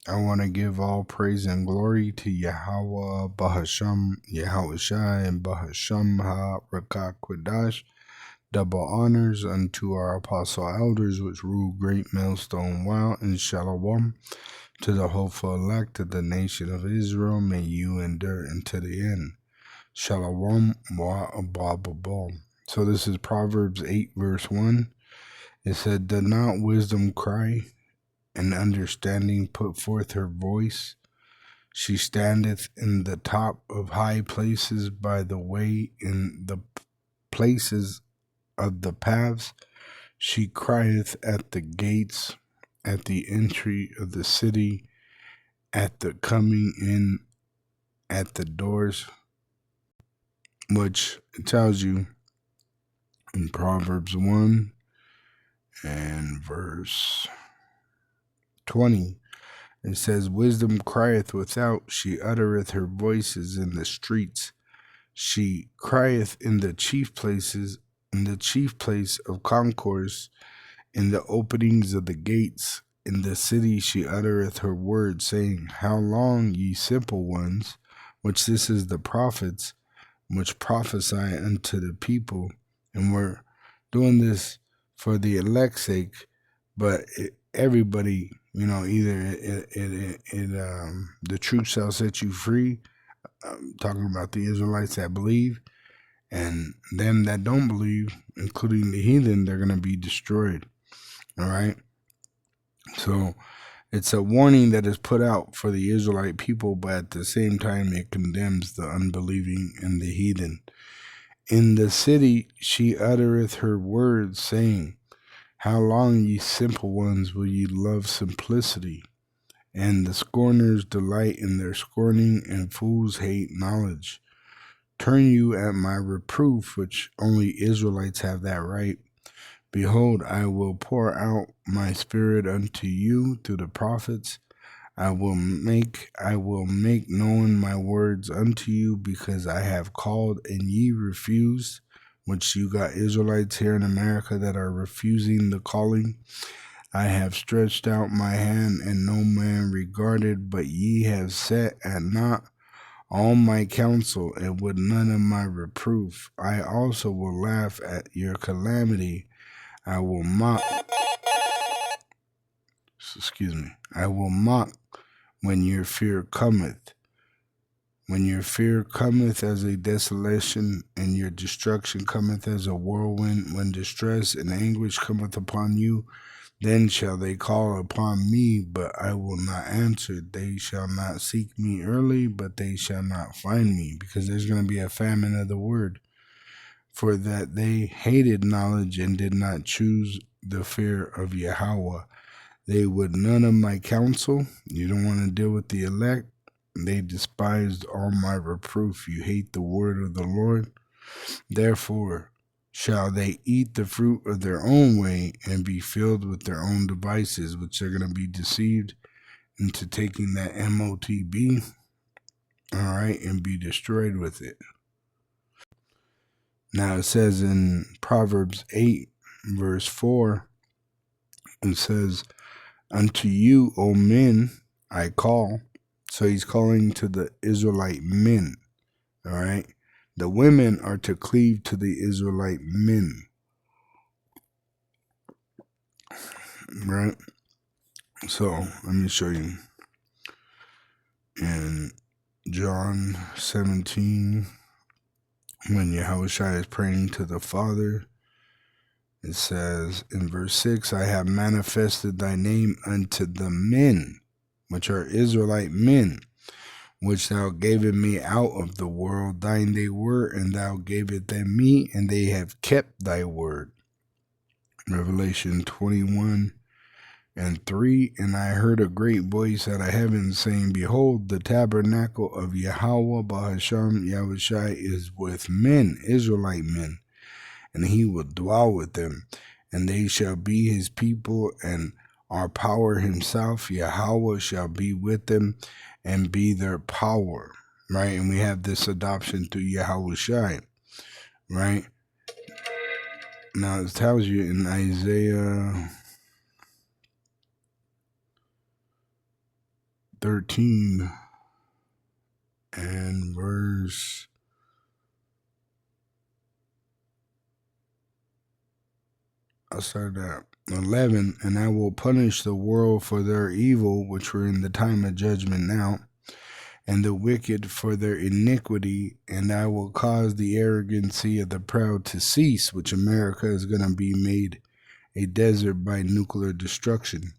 I want to give all praise and glory to Yahweh, Bahasham, Yahushai, and Bahasham Ha-Rakakwadash. Double honors unto our apostle elders, which rule great millstone while in Shalom. To the hopeful elect of the nation of Israel, may you endure unto the end. Shalom wa. So this is Proverbs 8, verse 1. It said, "Does not wisdom cry, and understanding put forth her voice? She standeth in the top of high places by the way in the places of the paths. She crieth at the gates, at the entry of the city, at the coming in, at the doors," which tells you in Proverbs 1 and verse 20, it says, "Wisdom crieth without, she uttereth her voices in the streets. She crieth in the chief places, in the chief place of concourse, in the openings of the gates. In the city she uttereth her word, saying, How long, ye simple ones?" Which this is the prophets, which prophesy unto the people. And we're doing this for the elect's sake, but everybody, either the truth shall set you free, talking about the Israelites that believe, and them that don't believe, including the heathen, they're going to be destroyed. All right? So it's a warning that is put out for the Israelite people, but at the same time it condemns the unbelieving and the heathen. "In the city she uttereth her words, saying, How long, ye simple ones, will ye love simplicity? And the scorners delight in their scorning, and fools hate knowledge. Turn you at my reproof," which only Israelites have that right. "Behold, I will pour out my spirit unto you through the prophets. I will make known my words unto you, because I have called and ye refused," which you got Israelites here in America that are refusing the calling. "I have stretched out my hand, and no man regarded, but ye have set at naught all my counsel, and would none of my reproof. I also will laugh at your calamity. I will mock when your fear cometh. When your fear cometh as a desolation, and your destruction cometh as a whirlwind, when distress and anguish cometh upon you, then shall they call upon me, but I will not answer. They shall not seek me early, but they shall not find me," because there's going to be a famine of the word. "For that they hated knowledge and did not choose the fear of Yahweh. They would none of my counsel." You don't want to deal with the elect. "They despised all my reproof." You hate the word of the Lord. "Therefore shall they eat the fruit of their own way, and be filled with their own devices," which they're going to be deceived into taking that MOTB, all right, and be destroyed with it. Now it says in Proverbs 8, verse 4, it says, "Unto you, O men, I call." So he's calling to the Israelite men, all right? The women are to cleave to the Israelite men, right? So let me show you. In John 17, when Yahushua is praying to the Father, it says in verse 6, "I have manifested thy name unto the men," which are Israelite men, "which thou gavest me out of the world. Thine they were, and thou gavest them me, and they have kept thy word." Revelation 21 and 3, "And I heard a great voice out of heaven saying, Behold, the tabernacle of Yahweh Bahasham Yahushai is with men," Israelite men, "and he will dwell with them, and they shall be his people, and our power himself, Yahweh, shall be with them and be their power," right? And we have this adoption through Yahushai, right? Now it tells you in Isaiah 13 and verse 11, and I will punish the world for their evil, which we're in the time of judgment now, and the wicked for their iniquity, and I will cause the arrogancy of the proud to cease, which America is going to be made a desert by nuclear destruction,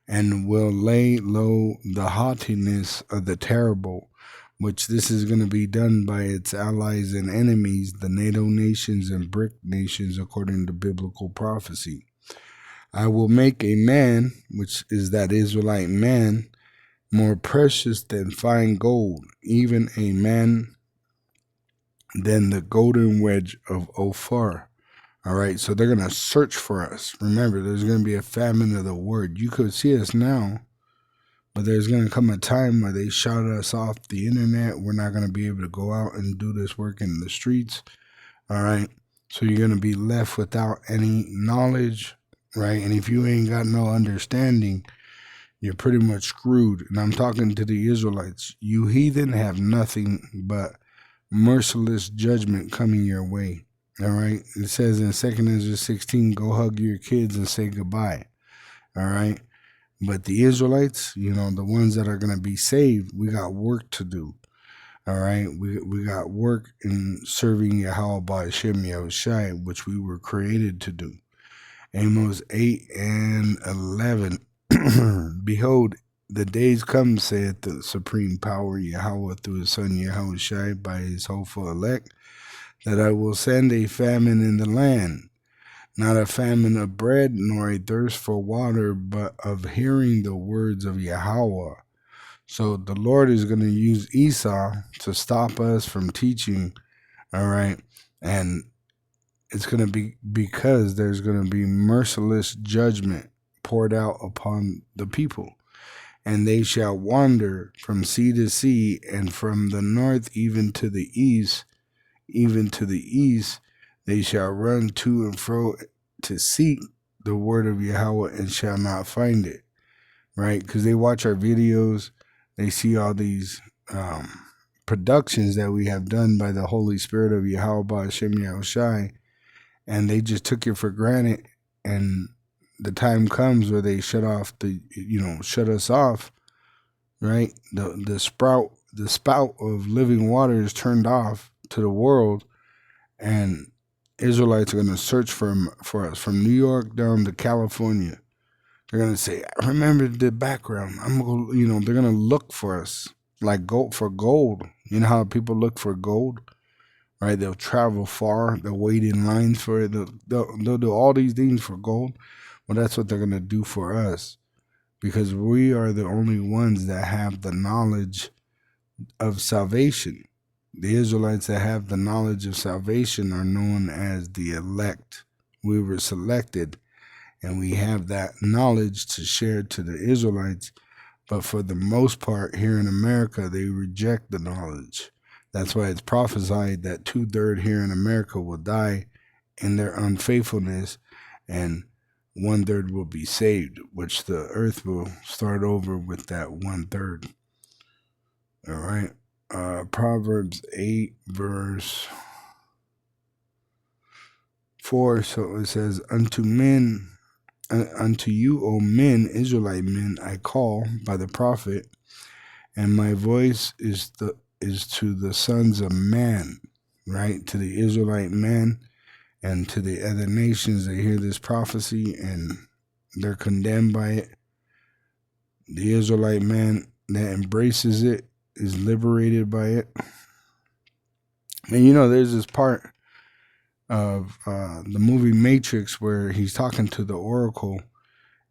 and will lay low the haughtiness of the terrible, which this is going to be done by its allies and enemies, the NATO nations and BRIC nations, according to biblical prophecy. I will make a man, which is that Israelite man, more precious than fine gold, even a man than the golden wedge of Ophir. All right, so they're going to search for us. Remember, there's going to be a famine of the word. You could see us now, but there's going to come a time where they shut us off the internet. We're not going to be able to go out and do this work in the streets. All right, so you're going to be left without any knowledge, right? And if you ain't got no understanding, you're pretty much screwed. And I'm talking to the Israelites. You heathen have nothing but merciless judgment coming your way. All right. It says in 2 Esdras 16, go hug your kids and say goodbye. All right. But the Israelites, the ones that are going to be saved, we got work to do. All right. We got work in serving Yahweh by Hashem Yahushai, which we were created to do. Amos 8 and 11. Behold, the days come, saith the supreme power Yahweh through his son Yahushai by his hopeful elect, that I will send a famine in the land, not a famine of bread, nor a thirst for water, but of hearing the words of Yahweh. So the Lord is going to use Esau to stop us from teaching, all right? And it's going to be because there's going to be merciless judgment poured out upon the people. And they shall wander from sea to sea, and from the north even to the east, they shall run to and fro to seek the word of Yahweh and shall not find it, right? Because they watch our videos, they see all these productions that we have done by the Holy Spirit of Yahweh by Hashem Yahushai, and they just took it for granted. And the time comes where they shut us off, right? The spout of living water is turned off to the world, and Israelites are going to search for us from New York down to California. They're going to say, I remember the background. I'm going to, they're going to look for us like gold for gold. You know how people look for gold, right? They'll travel far. They'll wait in lines for it. They'll do all these things for gold. Well, that's what they're going to do for us, because we are the only ones that have the knowledge of salvation. The Israelites that have the knowledge of salvation are known as the elect. We were selected, and we have that knowledge to share to the Israelites. But for the most part, here in America, they reject the knowledge. That's why it's prophesied that 2/3 here in America will die in their unfaithfulness, and 1/3 will be saved, which the earth will start over with that 1/3. All right. Proverbs 8 verse 4. So it says, unto you, O men, Israelite men, I call by the prophet, and my voice is to the sons of man, right? To the Israelite man and to the other nations that hear this prophecy and they're condemned by it. The Israelite man that embraces it is liberated by it. And there's this part of the movie Matrix where he's talking to the Oracle,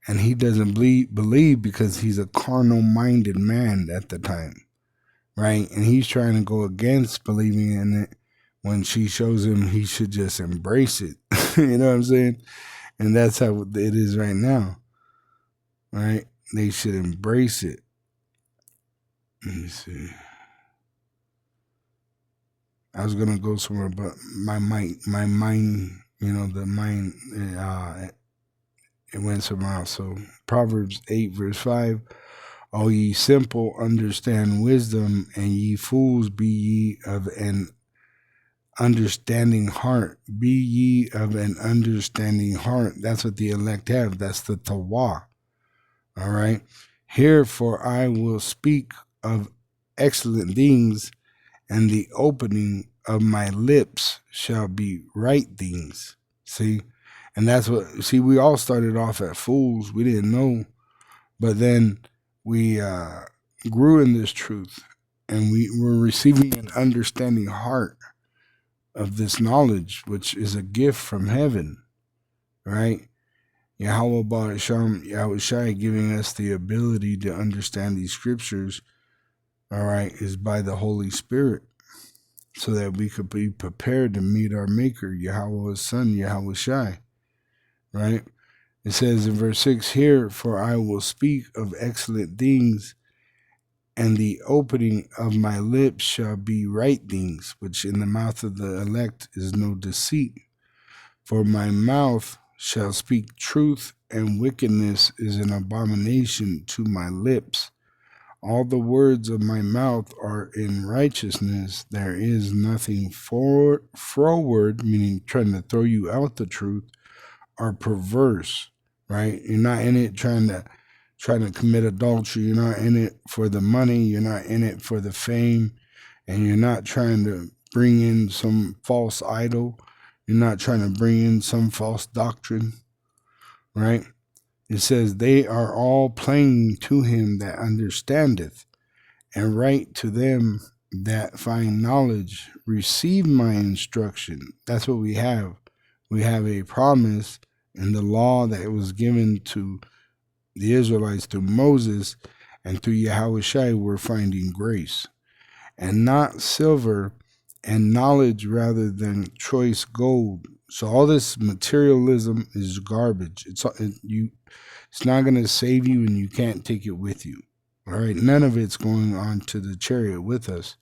and he doesn't believe because he's a carnal-minded man at the time, right? And he's trying to go against believing in it when she shows him he should just embrace it. You know what I'm saying? And that's how it is right now, right? They should embrace it. Let me see. I was going to go somewhere, but my mind, the mind, it went somewhere else. So Proverbs 8 verse 5, O ye simple, understand wisdom, and ye fools, be ye of an understanding heart. Be ye of an understanding heart. That's what the elect have. That's the Tawah. All right. Herefore I will speak of excellent things, and the opening of my lips shall be right things. See? And that's what, see, we all started off at fools. We didn't know. But then we grew in this truth, and we were receiving an understanding heart of this knowledge, which is a gift from heaven, right? Yahweh Ba'asham, Yahweh Shai giving us the ability to understand these scriptures, all right, is by the Holy Spirit, so that we could be prepared to meet our Maker, Yahweh's Son, Yahweh Shai, right? It says in verse 6 here, for I will speak of excellent things, and the opening of my lips shall be right things, which in the mouth of the elect is no deceit. For my mouth shall speak truth, and wickedness is an abomination to my lips. All the words of my mouth are in righteousness. There is nothing froward, meaning trying to throw you out the truth, or perverse, right? You're not in it trying to commit adultery. You're not in it for the money. You're not in it for the fame. And you're not trying to bring in some false idol. You're not trying to bring in some false doctrine, right? It says, they are all plain to him that understandeth, and right to them that find knowledge. Receive my instruction. That's what we have. We have a promise in the law that was given to the Israelites through Moses, and through Yahweh Shai we're finding grace. And not silver and knowledge rather than choice gold. So all this materialism is garbage. It's not going to save you, and you can't take it with you. All right, none of it's going on to the chariot with us.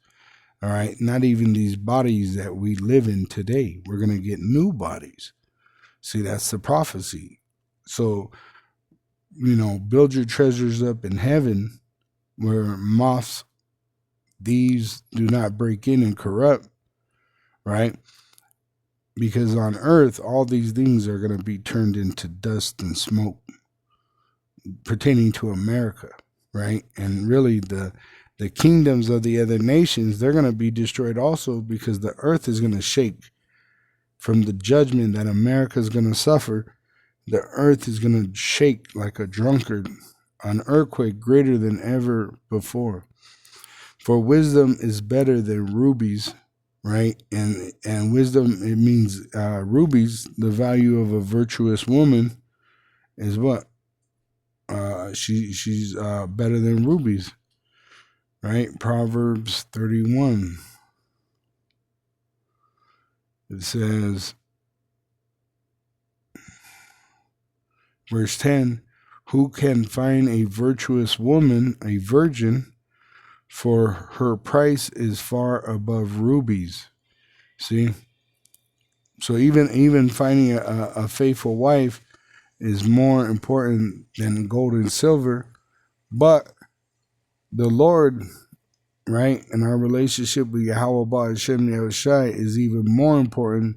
All right, not even these bodies that we live in today. We're going to get new bodies. See, that's the prophecy. So, build your treasures up in heaven, where moths, thieves do not break in and corrupt, right? Because on earth, all these things are going to be turned into dust and smoke pertaining to America, right? And really the kingdoms of the other nations, they're going to be destroyed also, because the earth is going to shake from the judgment that America is going to suffer. The earth is going to shake like a drunkard, an earthquake greater than ever before. For wisdom is better than rubies, right? And wisdom, it means rubies. The value of a virtuous woman is what? She's better than rubies, right? Proverbs 31. It says, verse 10, who can find a virtuous woman, a virgin? For her price is far above rubies. See? So even finding a faithful wife is more important than gold and silver. But the Lord, right, and our relationship with Yahweh Ba'ashem Yahushai is even more important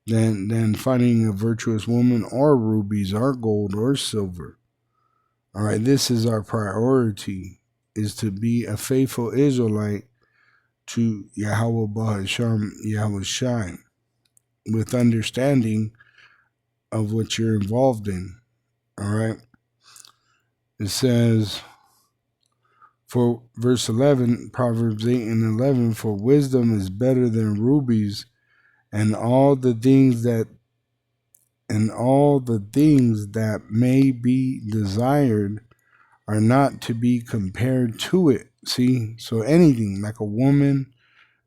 than finding a virtuous woman or rubies or gold or silver. All right, this is our priority, is to be a faithful Israelite to Yahweh Ba'ashem Yahushai, with understanding of what you're involved in. All right. It says, for verse 11, Proverbs 8 and 11, for wisdom is better than rubies, and all the things that may be desired are not to be compared to it. See, so anything like a woman,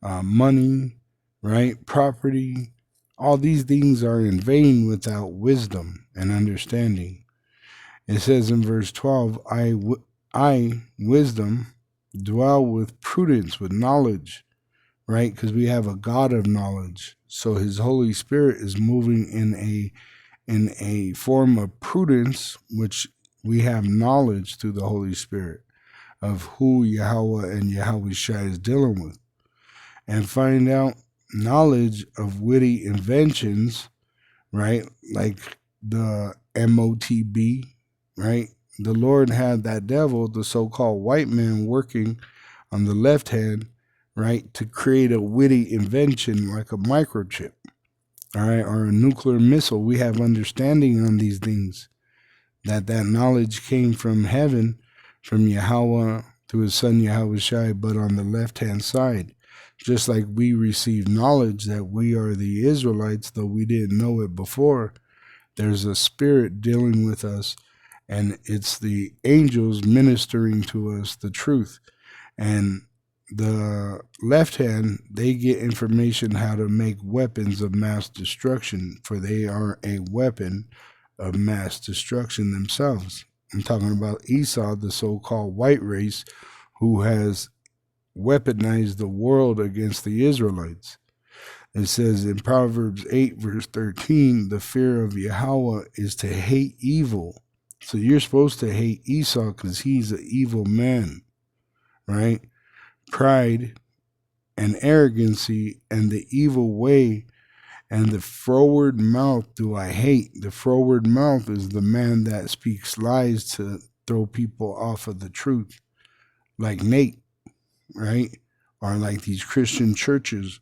money, right, property, all these things are in vain without wisdom and understanding. It says in verse 12, I, wisdom, dwell with prudence, with knowledge, right? Because we have a God of knowledge. So his Holy Spirit is moving in a form of prudence, which we have knowledge through the Holy Spirit. of who Yahweh and Yahweh Shai is dealing with, and find out knowledge of witty inventions, right? Like the MOTB, right? The Lord had that devil, the so-called white man, working on the left hand, right, to create a witty invention like a microchip, all right, or a nuclear missile. We have understanding on these things, that knowledge came from heaven, from Yahweh through his son Yahweh Shai, but on the left-hand side. Just like we receive knowledge that we are the Israelites, though we didn't know it before, there's a spirit dealing with us, and it's the angels ministering to us the truth. And the left hand, they get information how to make weapons of mass destruction, for they are a weapon of mass destruction themselves. I'm talking about Esau, the so-called white race, who has weaponized the world against the Israelites. It says in Proverbs 8, verse 13, the fear of Yahweh is to hate evil. So you're supposed to hate Esau because he's an evil man, right? Pride and arrogancy and the evil way and the froward mouth do I hate. The froward mouth is the man that speaks lies to throw people off of the truth, like Nate, right? Or like these Christian churches,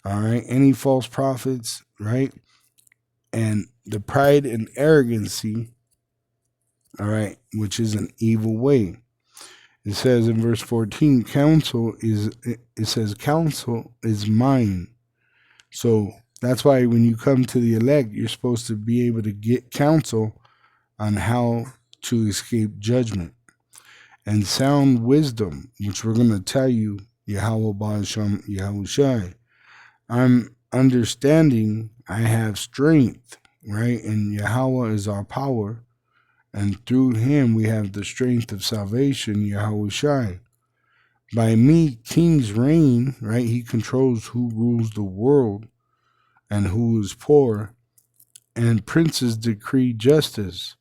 all right? Any false prophets, right? And the pride and arrogancy, all right, which is an evil way. It says in verse 14, counsel is mine. So that's why when you come to the elect, you're supposed to be able to get counsel on how to escape judgment. And sound wisdom, which we're going to tell you, Yahweh Ba'asham Yahushai. I'm understanding, I have strength, right? And Yahweh is our power. And through him we have the strength of salvation, Yahushai. By me, kings reign, right? He controls who rules the world and who is poor, and princes decree justice.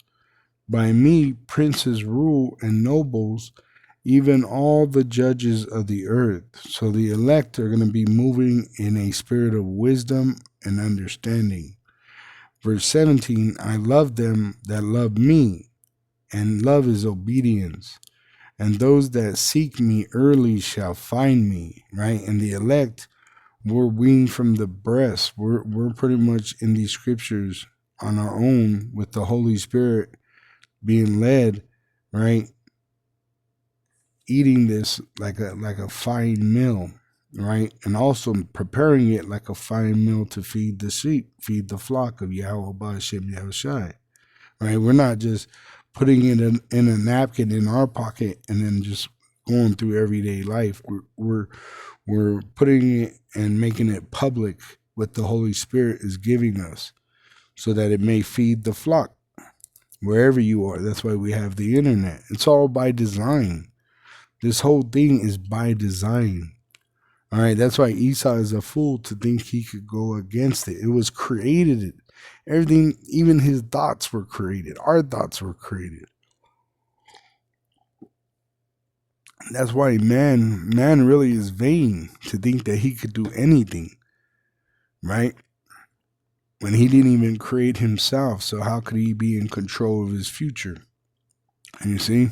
By me, princes rule and nobles, even all the judges of the earth. So the elect are going to be moving in a spirit of wisdom and understanding. Verse 17, I love them that love me, and love is obedience. And those that seek me early shall find me, right? And the elect, we're weaned from the breast. We're pretty much in these scriptures on our own with the Holy Spirit being led, right? Eating this like a fine meal, right? And also preparing it like a fine meal to feed the sheep, feed the flock of Yahweh Ba'ashem Yahushai, right? We're not just putting it in a napkin in our pocket and then just going through everyday life. We're putting it and making it public what the Holy Spirit is giving us so that it may feed the flock wherever you are. That's why we have the internet. It's all by design. This whole thing is by design. All right. That's why Esau is a fool to think he could go against it. It was created. Everything, even his thoughts were created. Our thoughts were created. That's why man really is vain to think that he could do anything, right? When he didn't even create himself. So how could he be in control of his future? And you see?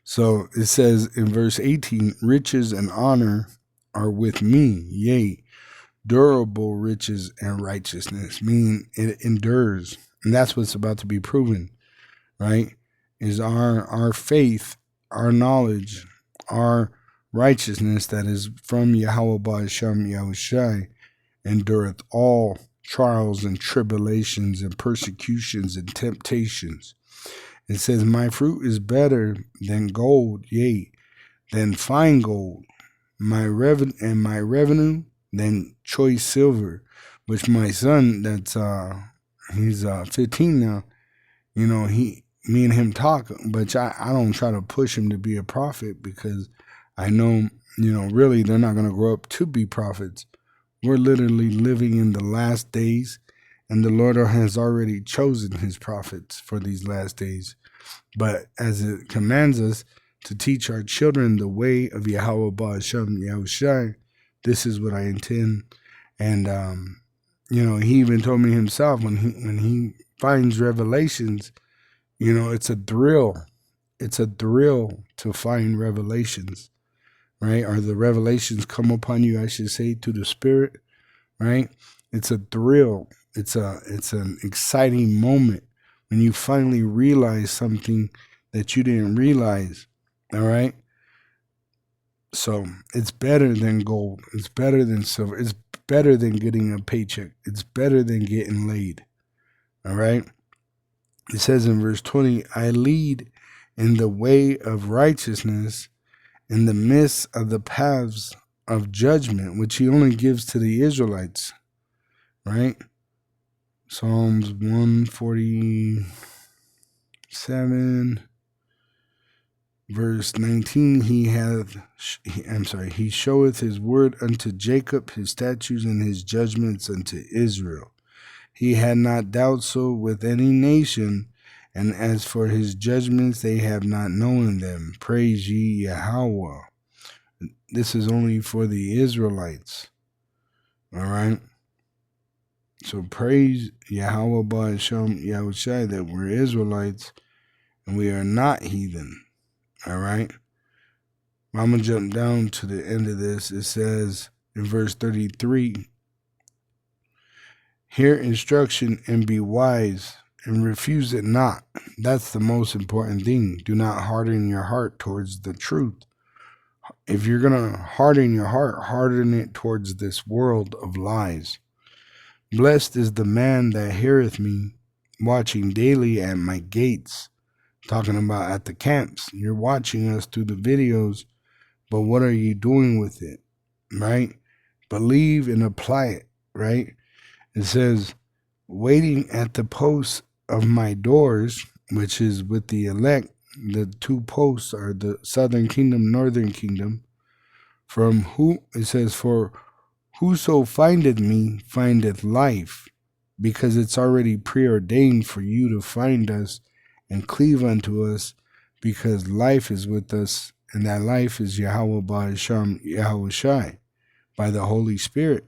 So it says in verse 18, riches and honor are with me, yea, durable riches and righteousness, meaning it endures. And that's what's about to be proven, right? Is our faith, our knowledge, our righteousness that is from Yahweh Ba'asham Yahushai endureth all trials and tribulations and persecutions and temptations. It says, my fruit is better than gold, yea, than fine gold. My revenue than choice silver, which my son, that's he's 15 now, you know, me and him talk, but I don't try to push him to be a prophet because I know, you know, really they're not going to grow up to be prophets. We're literally living in the last days, and the Lord has already chosen his prophets for these last days. But as it commands us to teach our children the way of Yahweh Ba'ashem Yahushai. This is what I intend. And, he even told me himself when he finds revelations, it's a thrill. It's a thrill to find revelations, right? Or the revelations come upon you, I should say, to the Spirit, right? It's a thrill. It's an exciting moment when you finally realize something that you didn't realize, all right? So it's better than gold. It's better than silver. It's better than getting a paycheck. It's better than getting laid, all right? It says in verse 20, I lead in the way of righteousness in the midst of the paths of judgment, which he only gives to the Israelites, right? Psalms 147, verse 19, he showeth his word unto Jacob, his statutes and his judgments unto Israel. He had not dealt so with any nation, and as for his judgments, they have not known them. Praise ye Yahweh. This is only for the Israelites. All right? So praise Yahweh Ba'ashem Yahushai that we're Israelites and we are not heathen. All right? I'm going to jump down to the end of this. It says in verse 33, hear instruction and be wise and refuse it not. That's the most important thing. Do not harden your heart towards the truth. If you're going to harden your heart, harden it towards this world of lies. Blessed is the man that heareth me, watching daily at my gates. Talking about at the camps. You're watching us through the videos, but what are you doing with it, right? Believe and apply it, right? It says, waiting at the posts of my doors, which is with the elect. The two posts are the southern kingdom, northern kingdom. From who, it says, for whoso findeth me findeth life, because it's already preordained for you to find us and cleave unto us, because life is with us, and that life is Yahweh Ba'ashem Yahushai, by the Holy Spirit,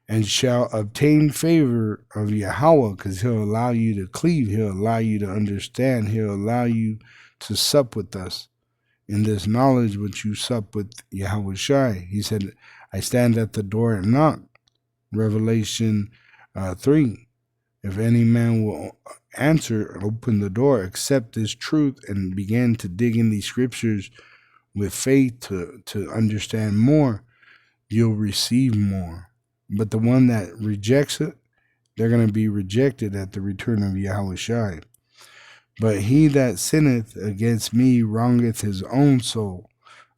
and shall obtain favor of Yahweh, because he'll allow you to cleave, he'll allow you to understand, he'll allow you to sup with us. In this knowledge which you sup with Yahushai. He said, I stand at the door and knock. Revelation 3. If any man will answer, open the door, accept this truth, and begin to dig in these scriptures with faith to understand more, you'll receive more. But the one that rejects it, they're going to be rejected at the return of Yahushai. But he that sinneth against me wrongeth his own soul.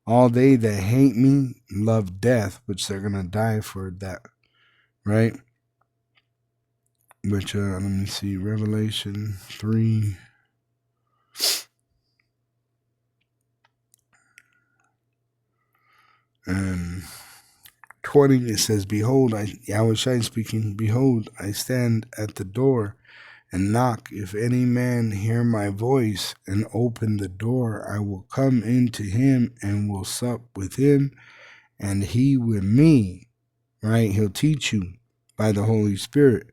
All they that hate me love death, which they're going to die for that, right? Which, let me see, Revelation 3. And 20, it says, behold, Yahushua speaking, behold, I stand at the door and knock. If any man hear my voice and open the door, I will come into him and will sup with him and he with me, right? He'll teach you by the Holy Spirit.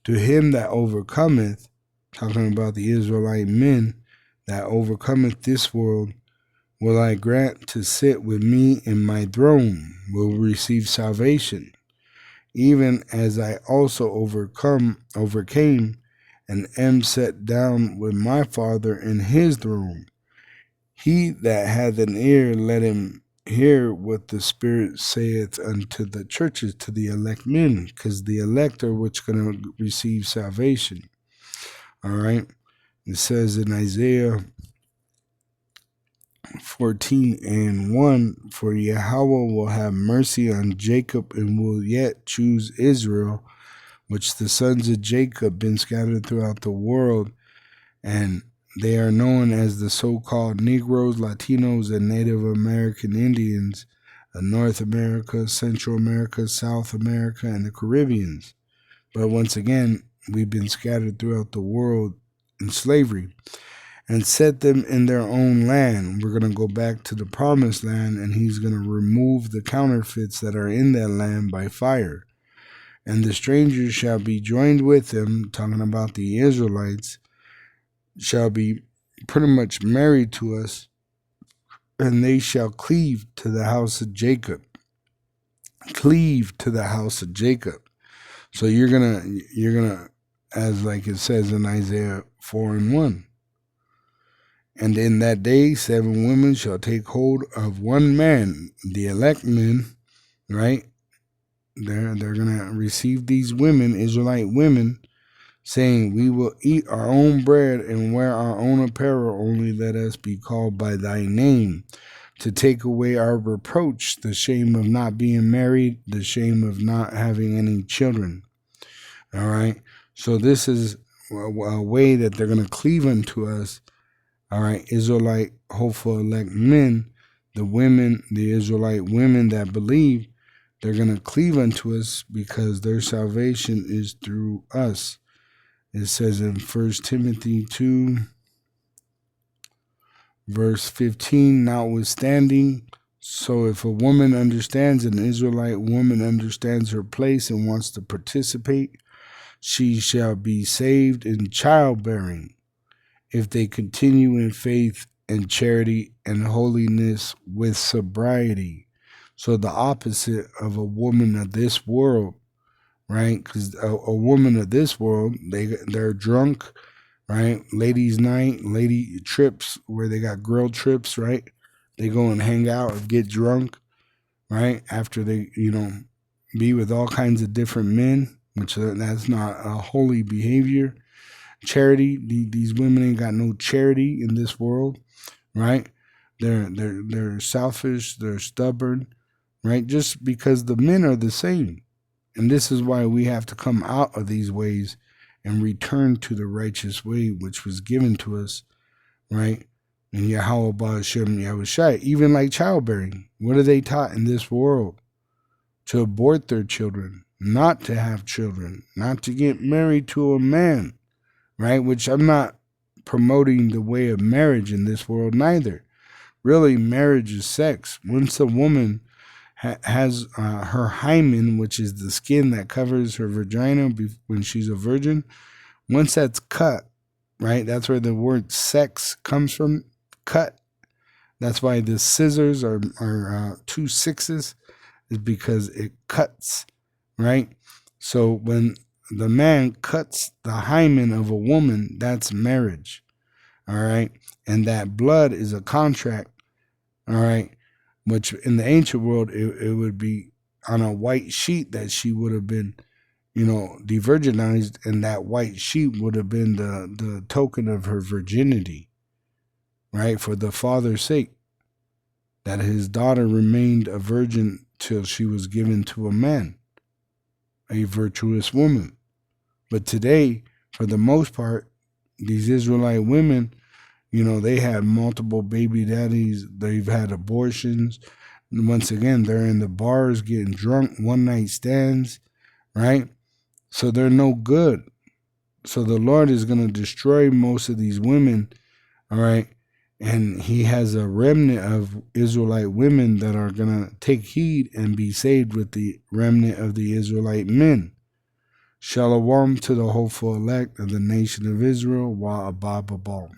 To him that overcometh, talking about the Israelite men, that overcometh this world, will I grant to sit with me in my throne, will receive salvation, even as I also overcame, and am set down with my Father in his throne. He that hath an ear, let him hear what the Spirit saith unto the churches, to the elect men, because the elect are which going to receive salvation. All right. It says in Isaiah 14:1, for Yahweh will have mercy on Jacob and will yet choose Israel, which the sons of Jacob been scattered throughout the world, and they are known as the so-called Negroes, Latinos, and Native American Indians of North America, Central America, South America, and the Caribbeans. But once again, we've been scattered throughout the world in slavery. and set them in their own land. We're going to go back to the promised land, and he's going to remove the counterfeits that are in that land by fire. And the strangers shall be joined with them, talking about the Israelites, shall be pretty much married to us, and they shall cleave to the house of Jacob. Cleave to the house of Jacob. So you're gonna, as like it says in Isaiah 4:1. And in that day 7 women shall take hold of one man, the elect men, right? They're gonna receive these women, Israelite women, saying, we will eat our own bread and wear our own apparel, only let us be called by thy name, to take away our reproach, the shame of not being married, the shame of not having any children. All right. So this is a way that they're going to cleave unto us. All right. Israelite, hopeful elect men, the women, the Israelite women that believe, they're going to cleave unto us because their salvation is through us. It says in 1 Timothy 2, verse 15, notwithstanding, so if a woman understands, an Israelite woman understands her place and wants to participate, she shall be saved in childbearing if they continue in faith and charity and holiness with sobriety. So the opposite of a woman of this world, right? Because a woman of this world, they're drunk, right? Ladies' night, lady trips where they got girl trips, right? They go and hang out and get drunk, right? After they, be with all kinds of different men, which that's not a holy behavior. Charity, these women ain't got no charity in this world, right? They're selfish, they're stubborn, right? Just because the men are the same. And this is why we have to come out of these ways and return to the righteous way which was given to us, right? And Yahweh Ba'ashem Yahushai, even like childbearing. What are they taught in this world? To abort their children, not to have children, not to get married to a man, right? Which I'm not promoting the way of marriage in this world neither. Really, marriage is sex. Once a woman has her hymen, which is the skin that covers her vagina when she's a virgin, once that's cut, right? That's where the word sex comes from, cut. That's why the scissors are 2 6s, is because it cuts, right? So when the man cuts the hymen of a woman, that's marriage, all right? And that blood is a contract, all right? Which in the ancient world, it would be on a white sheet that she would have been, de-virginized, and that white sheet would have been the token of her virginity, right? For the father's sake, that his daughter remained a virgin till she was given to a man, a virtuous woman. But today, for the most part, these Israelite women, they had multiple baby daddies. They've had abortions. And once again, they're in the bars getting drunk, one-night stands, right? So they're no good. So the Lord is going to destroy most of these women, all right? And he has a remnant of Israelite women that are going to take heed and be saved with the remnant of the Israelite men. Shalom to the hopeful elect of the nation of Israel, wa abba babal.